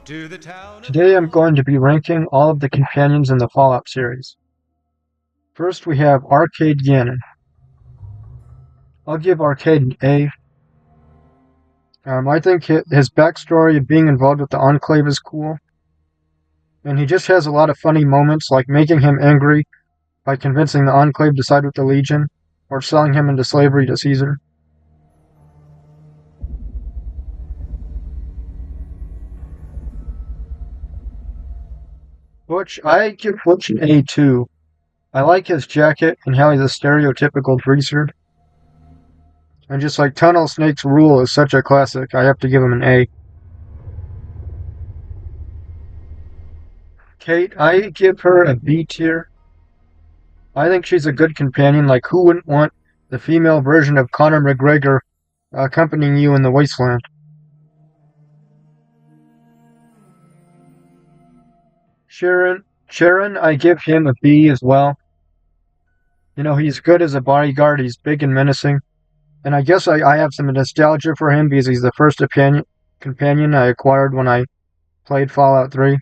Today I'm going to be ranking all of the companions in the Fallout series. First we have Arcade Gannon. I'll give Arcade an A. I think his backstory of being involved with the Enclave is cool. And he just has a lot of funny moments, like making him angry by convincing the Enclave to side with the Legion, or selling him into slavery to Caesar. Butch, I give Butch an A too. I like his jacket and how he's a stereotypical greaser. And just like Tunnel Snake's Rule is such a classic, I have to give him an A. Kate, I give her a B tier. I think she's a good companion. Like, who wouldn't want the female version of Conor McGregor accompanying you in the wasteland? Sharon, I give him a B as well. You know, he's good as a bodyguard. He's big and menacing. And I guess I have some nostalgia for him because he's the first companion I acquired when I played Fallout 3.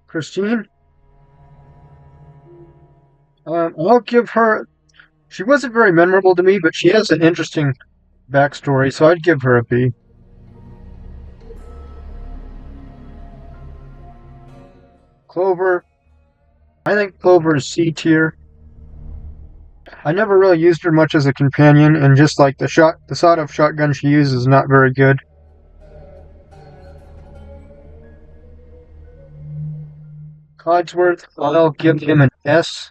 Christine, I'll give her. She wasn't very memorable to me, but she has an interesting backstory, so I'd give her a B. Clover, I think Clover is C tier. I never really used her much as a companion, and just like the sawed-off shotgun she uses is not very good. Codsworth, I'll give him an S.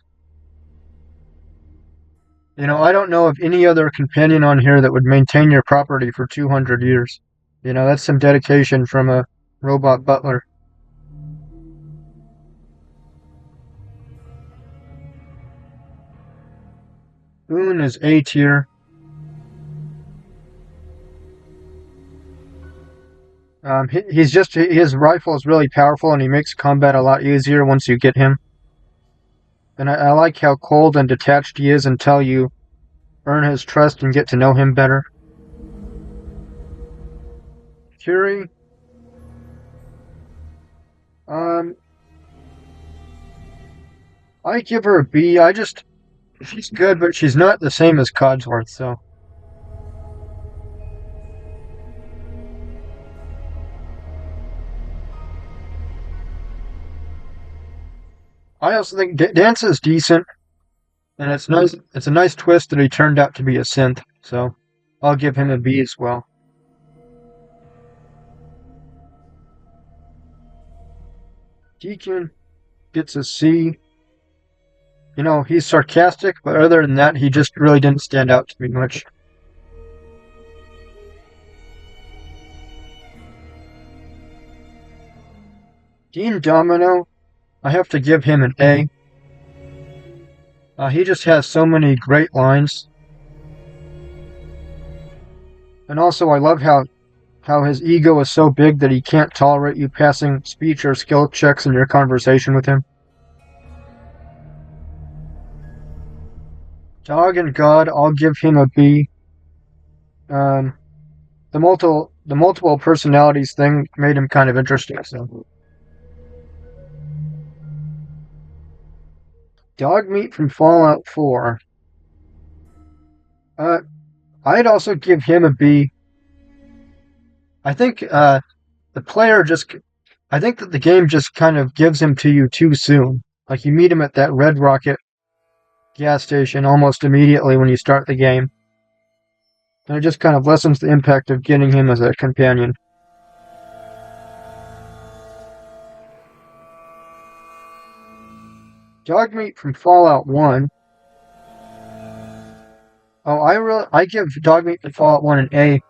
You know, I don't know of any other companion on here that would maintain your property for 200 years. You know, that's some dedication from a robot butler. Boone is A tier. His rifle is really powerful and he makes combat a lot easier once you get him. And I like how cold and detached he is until you earn his trust and get to know him better. Curie, um, I give her a B. She's good, but she's not the same as Codsworth, so. I also think Dance is decent, and it's nice. It's a nice twist that he turned out to be a synth, so I'll give him a B as well. Deacon gets a C. You know, he's sarcastic, but other than that, he just really didn't stand out to me much. Dean Domino, I have to give him an A. He just has so many great lines. And also, I love how his ego is so big that he can't tolerate you passing speech or skill checks in your conversation with him. Dog and God, I'll give him a B. Um, the multiple personalities thing made him kind of interesting. So, Dogmeat from Fallout 4. Uh, I'd also give him a B. I think the player just. I think that the game just kind of gives him to you too soon. Like you meet him at that Red Rocket gas station almost immediately when you start the game. And it just kind of lessens the impact of getting him as a companion. Dogmeat from Fallout 1. Oh, I give Dogmeat from Fallout 1 an A.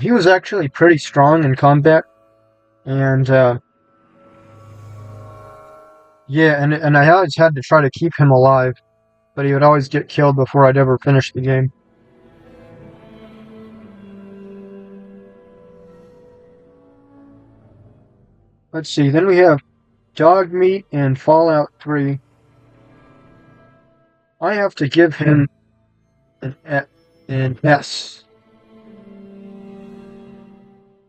He was actually pretty strong in combat, and yeah, and I always had to try to keep him alive, but he would always get killed before I'd ever finish the game. Let's see, then we have Dogmeat in Fallout 3. I have to give him an an S.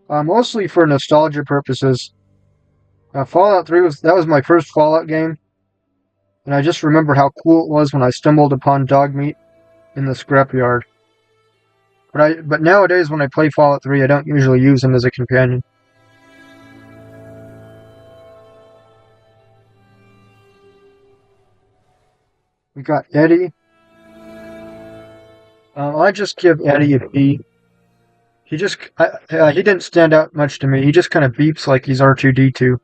Mostly for nostalgia purposes. Fallout 3 was my first Fallout game, and I just remember how cool it was when I stumbled upon Dogmeat in the scrapyard. But nowadays when I play Fallout 3, I don't usually use him as a companion. We got Eddie. I just give Eddie a B. He didn't stand out much to me. He just kind of beeps like he's R2D2.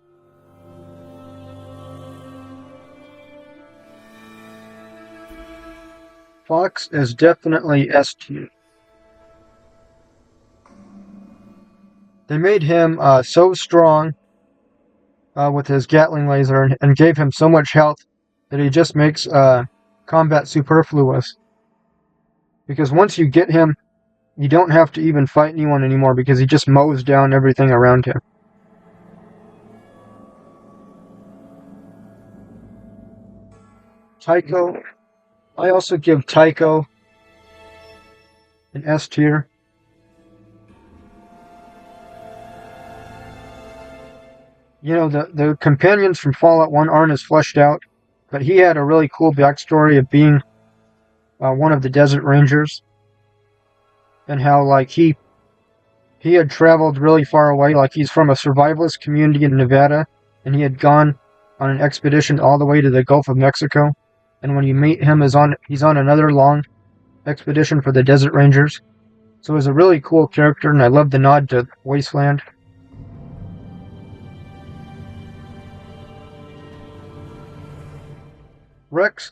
Fox is definitely S tier. They made him so strong with his Gatling laser and gave him so much health that he just makes combat superfluous. Because once you get him, you don't have to even fight anyone anymore because he just mows down everything around him. Tycho. I also give Tycho an S tier. You know, the companions from Fallout 1 aren't as fleshed out, but he had a really cool backstory of being one of the Desert Rangers, and how, like, he had traveled really far away, like he's from a survivalist community in Nevada, and he had gone on an expedition all the way to the Gulf of Mexico, and when you meet him, he's on another long expedition for the Desert Rangers. So he's a really cool character, and I love the nod to Wasteland. Rex,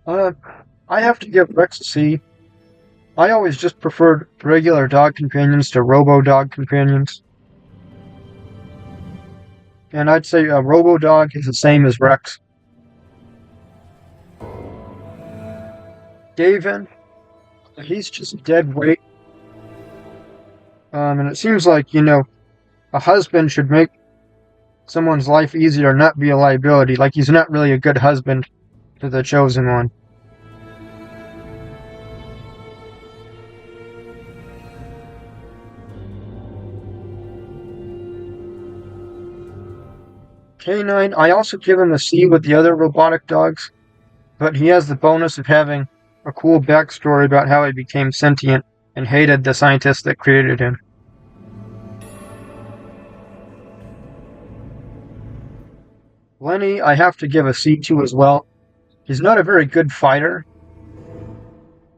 I have to give Rex a C. I always just preferred regular dog companions to robo-dog companions. And I'd say a robo-dog is the same as Rex. Daven, he's just dead weight. And it seems like, a husband should make someone's life easier, not be a liability. Like, he's not really a good husband to the chosen one. K9, I also give him a C with the other robotic dogs, but he has the bonus of having a cool backstory about how he became sentient and hated the scientists that created him. Lenny, I have to give a C to as well. He's not a very good fighter,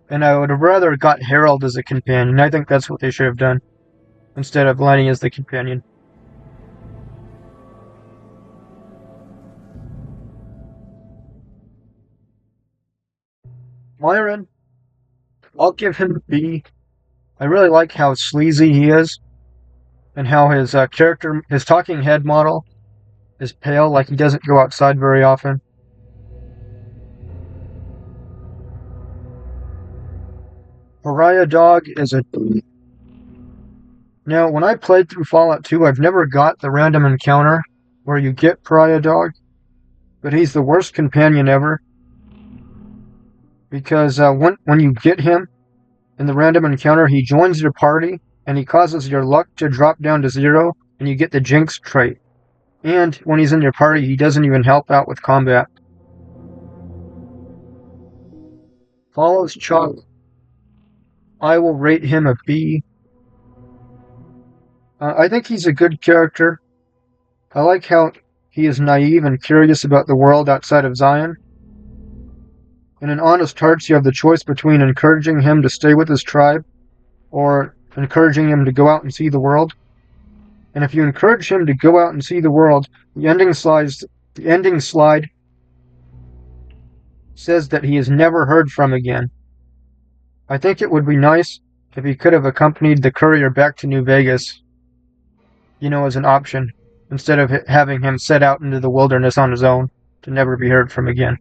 and I would have rather got Harold as a companion. I think that's what they should have done, instead of Lenny as the companion. Myron, I'll give him a B. I really like how sleazy he is, and how his his talking head model, is pale, like he doesn't go outside very often. Pariah Dog is a D. Now, when I played through Fallout 2, I've never got the random encounter where you get Pariah Dog, but he's the worst companion ever. Because when you get him in the random encounter, he joins your party, and he causes your luck to drop down to 0, and you get the Jinx trait. And when he's in your party, he doesn't even help out with combat. Follows Chuck. I will rate him a B. I think he's a good character. I like how he is naive and curious about the world outside of Zion. In an honest hearts, you have the choice between encouraging him to stay with his tribe or encouraging him to go out and see the world. And if you encourage him to go out and see the world, the ending slide says that he is never heard from again. I think it would be nice if he could have accompanied the courier back to New Vegas, as an option, instead of having him set out into the wilderness on his own to never be heard from again.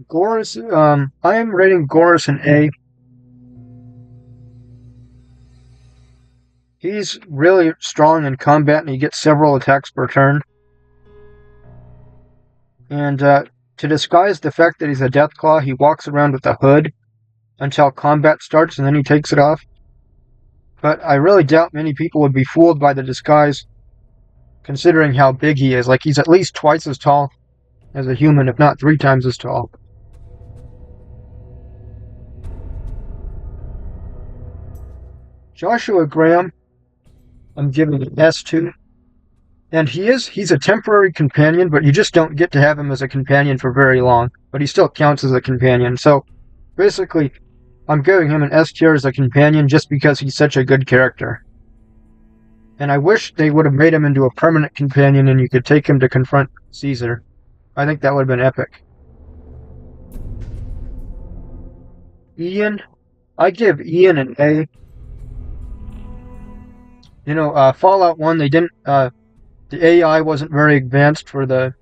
Gorus, I am rating Gorus an A. He's really strong in combat, and he gets several attacks per turn. And to disguise the fact that he's a Deathclaw, he walks around with a hood until combat starts, and then he takes it off. But I really doubt many people would be fooled by the disguise, considering how big he is. Like, he's at least twice as tall as a human, if not 3 times as tall. Joshua Graham, I'm giving an S2. And he's a temporary companion, but you just don't get to have him as a companion for very long. But he still counts as a companion. So, basically, I'm giving him an S tier as a companion just because he's such a good character. And I wish they would have made him into a permanent companion and you could take him to confront Caesar. I think that would have been epic. Ian, I give Ian an A. You know, Fallout 1, they didn't, the AI wasn't very advanced for the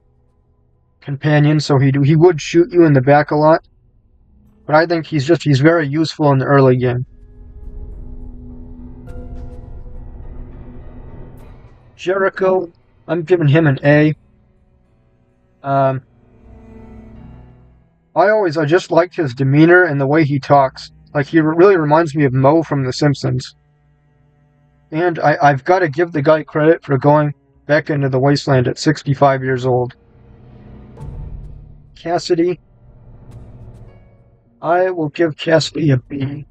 companion, so he would shoot you in the back a lot. But I think he's very useful in the early game. Jericho, I'm giving him an A. I just liked his demeanor and the way he talks. Like, he really reminds me of Moe from The Simpsons. And I've got to give the guy credit for going back into the wasteland at 65 years old. Cassidy, I will give Cassidy a B.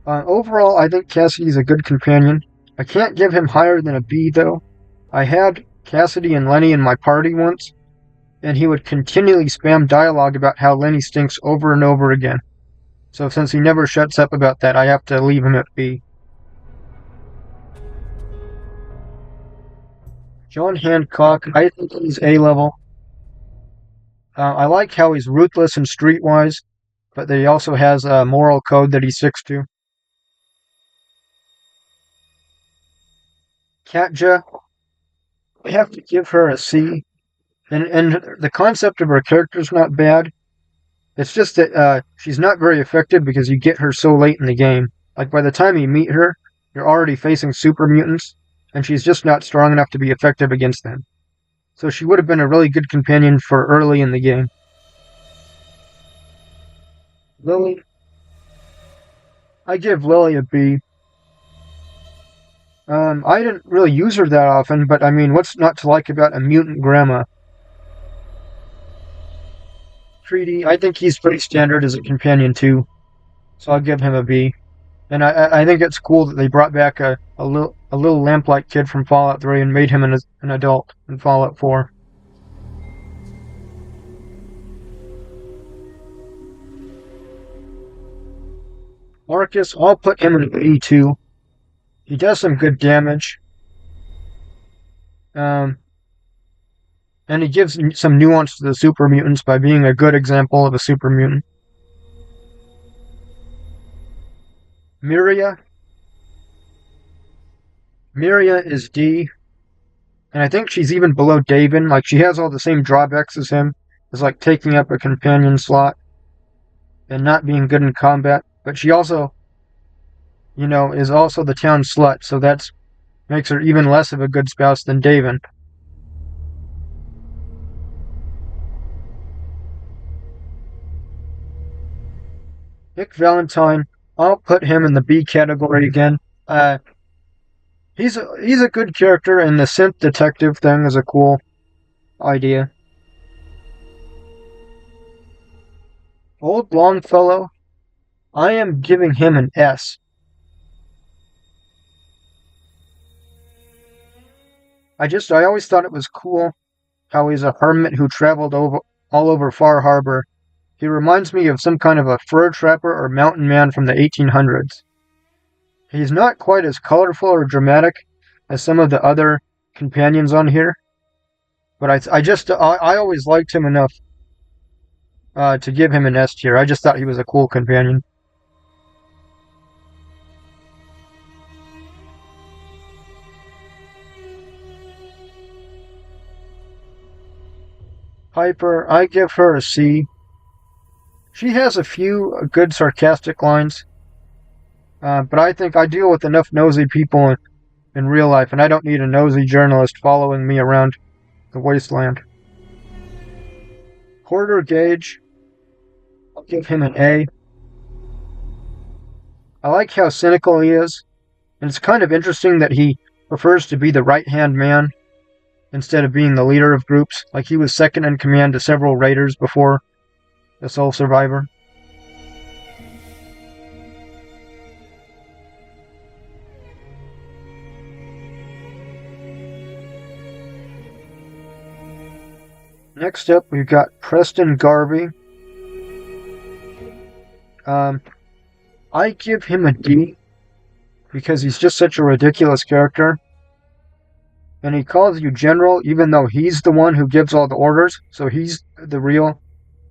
Overall, I think Cassidy's a good companion. I can't give him higher than a B, though. I had Cassidy and Lenny in my party once, and he would continually spam dialogue about how Lenny stinks over and over again. So since he never shuts up about that, I have to leave him at B. John Hancock, I think he's A-level. I like how he's ruthless and streetwise, but that he also has a moral code that he sticks to. Katja, I have to give her a C. And the concept of her character is not bad. It's just that she's not very effective because you get her so late in the game. Like, by the time you meet her, you're already facing super mutants, and she's just not strong enough to be effective against them. So she would have been a really good companion for early in the game. Lily, I give Lily a B. I didn't really use her that often, but I mean, what's not to like about a mutant grandma? Treaty, I think he's pretty standard as a companion too, so I'll give him a B. And I think it's cool that they brought back a little lamplight kid from Fallout 3 and made him an adult in Fallout 4. Marcus, I'll put him in a B too. He does some good damage. And he gives some nuance to the super mutants by being a good example of a super mutant. Miria is D. And I think she's even below Davin. Like, she has all the same drawbacks as him. It's like taking up a companion slot and not being good in combat. But she also, is also the town slut, so that makes her even less of a good spouse than Davin. Nick Valentine, I'll put him in the B category again. He's a good character, and the synth detective thing is a cool idea. Old Longfellow, I am giving him an S. I always thought it was cool how he's a hermit who traveled all over Far Harbor. He reminds me of some kind of a fur trapper or mountain man from the 1800s. He's not quite as colorful or dramatic as some of the other companions on here, but I always liked him enough to give him an S tier. I just thought he was a cool companion. Piper, I give her a C. She has a few good sarcastic lines, But I think I deal with enough nosy people in real life, and I don't need a nosy journalist following me around the wasteland. Porter Gage, I'll give him an A. I like how cynical he is, and it's kind of interesting that he prefers to be the right-hand man instead of being the leader of groups. Like he was second in command to several raiders before the sole survivor. Next up, we've got Preston Garvey. I give him a D because he's just such a ridiculous character. And he calls you general even though he's the one who gives all the orders, so he's the real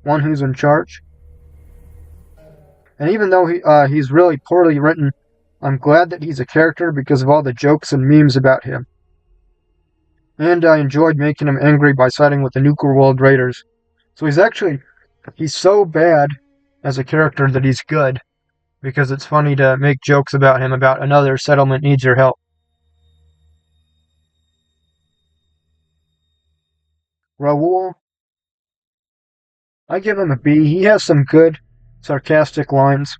one who's in charge. And even though he's really poorly written, I'm glad that he's a character because of all the jokes and memes about him. And I enjoyed making him angry by siding with the Nuclear World Raiders. So he's so bad as a character that he's good, because it's funny to make jokes about him about another settlement needs your help. Raoul, I give him a B. He has some good, sarcastic lines.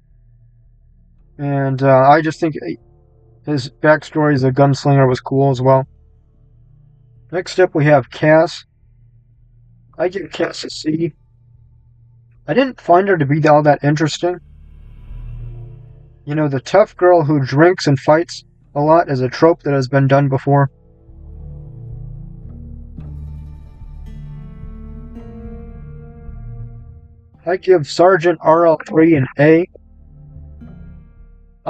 And I just think his backstory as a gunslinger was cool as well. Next up, we have Cass. I give Cass a C. I didn't find her to be all that interesting. You know, the tough girl who drinks and fights a lot is a trope that has been done before. I give Sergeant RL3 an A.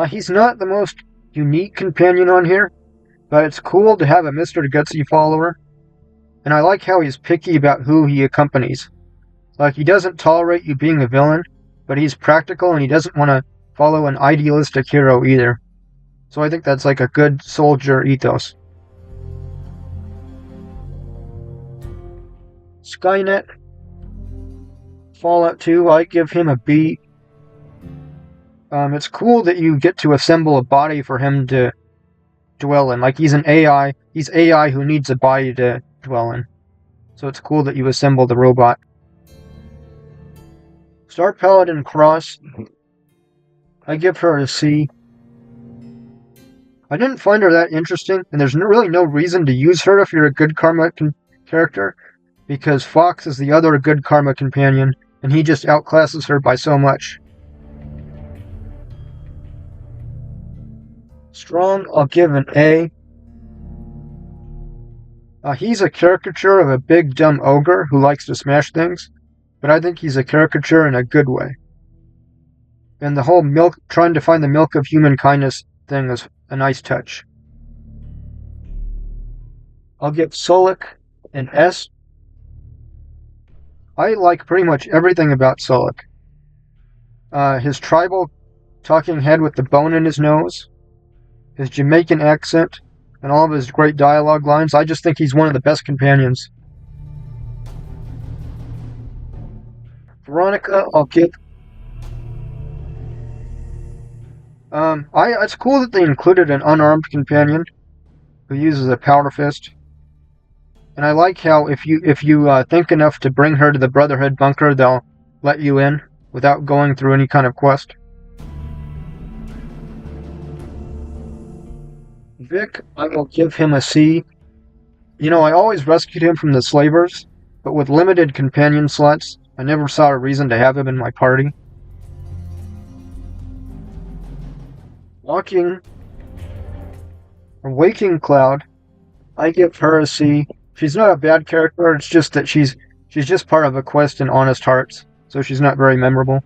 He's not the most unique companion on here, but it's cool to have a Mr. Gutsy follower. And I like how he's picky about who he accompanies. Like, he doesn't tolerate you being a villain, but he's practical and he doesn't want to follow an idealistic hero either. So I think that's like a good soldier ethos. Skynet, Fallout 2, I give him a B. It's cool that you get to assemble a body for him to dwell in. Like, he's an AI. He's AI who needs a body to dwell in. So it's cool that you assemble the robot. Star Paladin Cross, I give her a C. I didn't find her that interesting, and there's really no reason to use her if you're a good karma character, because Fox is the other good karma companion, and he just outclasses her by so much. Strong, I'll give an A. He's a caricature of a big dumb ogre who likes to smash things, but I think he's a caricature in a good way. And the whole trying to find the milk of human kindness thing is a nice touch. I'll give Solik an S. I like pretty much everything about Solik. His tribal talking head with the bone in his nose, his Jamaican accent, and all of his great dialogue lines. I just think he's one of the best companions. Veronica, I'll give... it's cool that they included an unarmed companion who uses a powder fist. And I like how if you think enough to bring her to the Brotherhood bunker, they'll let you in without going through any kind of quest. Vic, I will give him a C. You know, I always rescued him from the slavers, but with limited companion slots, I never saw a reason to have him in my party. Waking Cloud, I give her a C. She's not a bad character, it's just that she's just part of a quest in Honest Hearts, so she's not very memorable.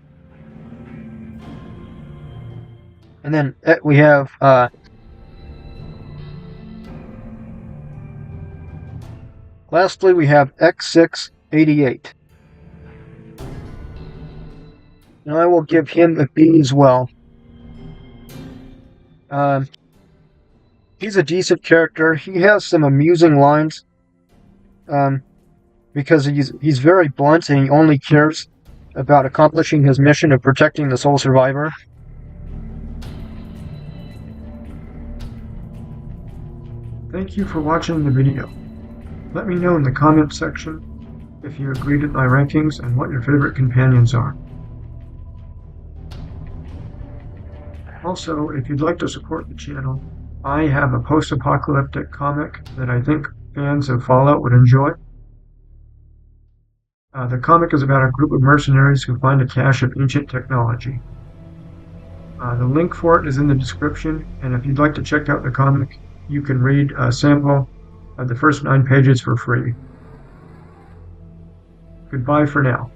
And then we have lastly, we have X688. And I will give him a B as well. He's a decent character. He has some amusing lines. Because he's very blunt and he only cares about accomplishing his mission of protecting the sole survivor. Thank you for watching the video. Let me know in the comments section if you agreed with my rankings and what your favorite companions are. Also, if you'd like to support the channel, I have a post-apocalyptic comic that I think fans of Fallout would enjoy. The comic is about a group of mercenaries who find a cache of ancient technology. The link for it is in the description, and if you'd like to check out the comic, you can read a sample of the first 9 pages for free. Goodbye for now.